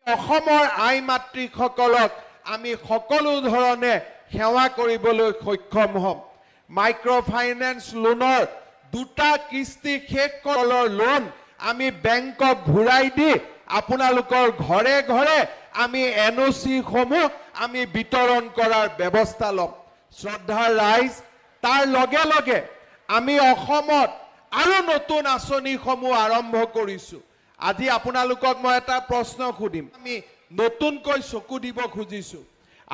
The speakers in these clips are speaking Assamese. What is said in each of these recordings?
অসমৰ আই মাতৃসকলক আমি সকলো ধৰণে সেৱা কৰিবলৈ সক্ষম হ'ম। মাইক্ৰ'ফাইনেন্স লোনৰ 2টা কিস্তি শেষ কৰাৰ লোন আমি বেংকক ঘূৰাই দি আপোনালোকৰ ঘৰে ঘৰে আমি NOC সমূহ আমি বিতৰণ কৰাৰ ব্যৱস্থা ল'ম। শ্ৰদ্ধাৰ ৰাইজ, তাৰ লগে লগে আমি অসমত আৰু নতুন আঁচনিসমূহ আৰম্ভ কৰিছো। আজি আপোনালোকক মই এটা প্ৰশ্ন সুধিম, আমি নতুনকৈ চকু দিব খুজিছো।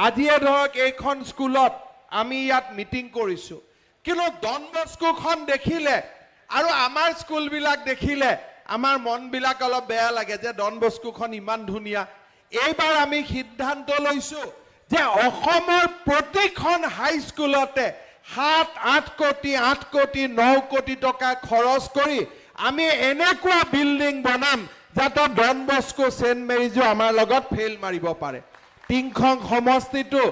আজিয়ে ধৰক এইখন স্কুলত আমি ইয়াত মিটিং কৰিছো, কিন্তু ডন বস্কোখন দেখিলে আৰু আমাৰ স্কুলবিলাক দেখিলে আমাৰ মনবিলাক অলপ বেয়া লাগে যে ডন বস্কোখন ইমান ধুনীয়া। এইবাৰ আমি সিদ্ধান্ত লৈছো যে অসমৰ প্ৰতিখন হাইস্কুলতে 7-8 কোটি 8 কোটি 9 কোটি টকা খৰচ কৰি আমি এনেকুৱা বিল্ডিং বনাম যাতে ডন বস্কো সেন্ট মেৰিজো আমাৰ লগত ফেইল মাৰিব পাৰে। তিনখন সমষ্টিটো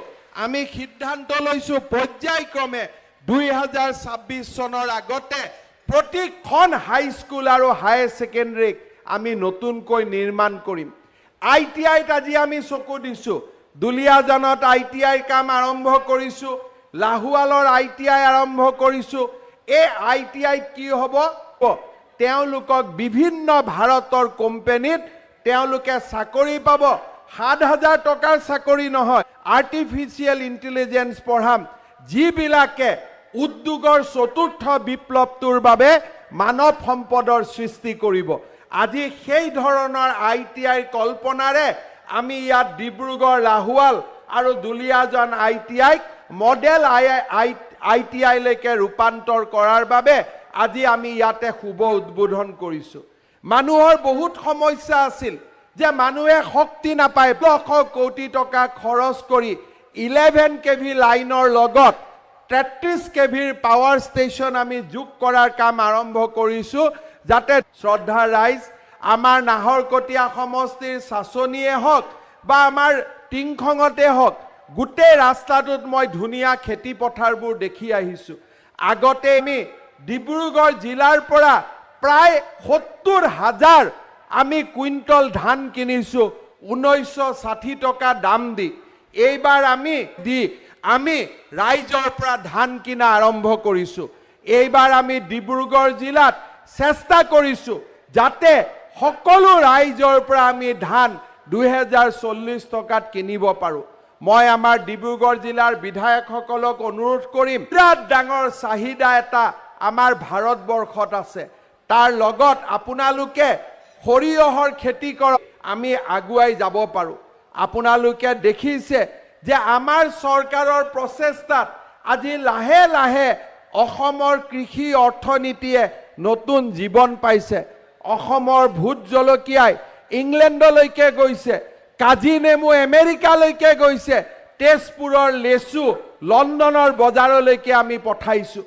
আমি সিদ্ধান্ত লৈছো পৰ্যায়ক্ৰমে 2026 চনৰ আগতে প্ৰতিখন হাইস্কুল আৰু হায়াৰ ছেকেণ্ডাৰীক আমি নতুনকৈ নিৰ্মাণ কৰিম। ITIত আজি আমি চকু দিছো, দুলিয়াজানত ITIৰ কাম আৰম্ভ কৰিছো, লাহুৱালৰ ITI আৰম্ভ কৰিছো। এই ITIত কি হ'ব, তেওঁলোকক বিভিন্ন ভাৰতৰ কোম্পানীত তেওঁলোকে চাকৰি পাব। 7,000 টকাৰ চাকৰি নহয়, আৰ্টিফিচিয়েল ইণ্টেলিজেন্স পঢ়াম, যিবিলাকে উদ্যোগৰ চতুৰ্থ বিপ্লৱটোৰ বাবে মানৱ সম্পদৰ সৃষ্টি কৰিব। আজি সেই ধৰণৰ ITIৰ কল্পনাৰে আমি ইয়াত ডিব্ৰুগড়, লাহুৱাল আৰু দুলিয়াজান ITIক মডেল ITI লৈকে ৰূপান্তৰ কৰাৰ বাবে আজি আমি ইয়াতে শুভ উদ্বোধন কৰিছো। মানুহৰ বহুত সমস্যা আছিল যে মানুহে শক্তি নাপায়, 100 কোটি টকা খৰচ কৰি 11 kV লাইনৰ লগত 33 kVৰ পাৱাৰ ষ্টেচন আমি যোগ কৰাৰ কাম আৰম্ভ কৰিছো, যাতে শ্ৰদ্ধাৰ ৰাইজ আমাৰ নাহৰকটীয়া সমষ্টিৰ চাচনিয়ে হওক বা আমাৰ টিংখঙতে হওক, গোটেই ৰাস্তাটোত মই ধুনীয়া খেতি পথাৰবোৰ দেখি আহিছো। আগতে আমি ডিব্ৰুগড় জিলাৰ পৰা প্ৰায় 70,000 আমি কুইণ্টল ধান কিনিছো 1960 টকা দাম দি। এইবাৰ আমি ৰাইজৰ পৰা ধান কিনা আৰম্ভ কৰিছো। এইবাৰ আমি ডিব্ৰুগড় জিলাত চেষ্টা কৰিছো যাতে সকলো ৰাইজৰ পৰা আমি ধান 2040 টকাত কিনিব পাৰো। মই আমাৰ ডিব্ৰুগড় জিলাৰ বিধায়কসকলক অনুৰোধ কৰিম, বিৰাট ডাঙৰ চাহিদা এটা আমাৰ ভাৰতবৰ্ষত আছে, তাৰ লগত আপোনালোকে সৰিয়হৰ খেতি কৰক, আমি আগুৱাই যাব পাৰো। আপোনালোকে দেখিছে যে আমাৰ চৰকাৰৰ প্ৰচেষ্টাত আজি লাহে লাহে অসমৰ কৃষি অৰ্থনীতিয়ে নতুন জীৱন পাইছে। অসমৰ ভোট জলকীয়াই ইংলেণ্ডলৈকে গৈছে, কাজি নেমু আমেৰিকালৈকে গৈছে, তেজপুৰৰ লেচু লণ্ডনৰ বজাৰলৈকে আমি পঠাইছো।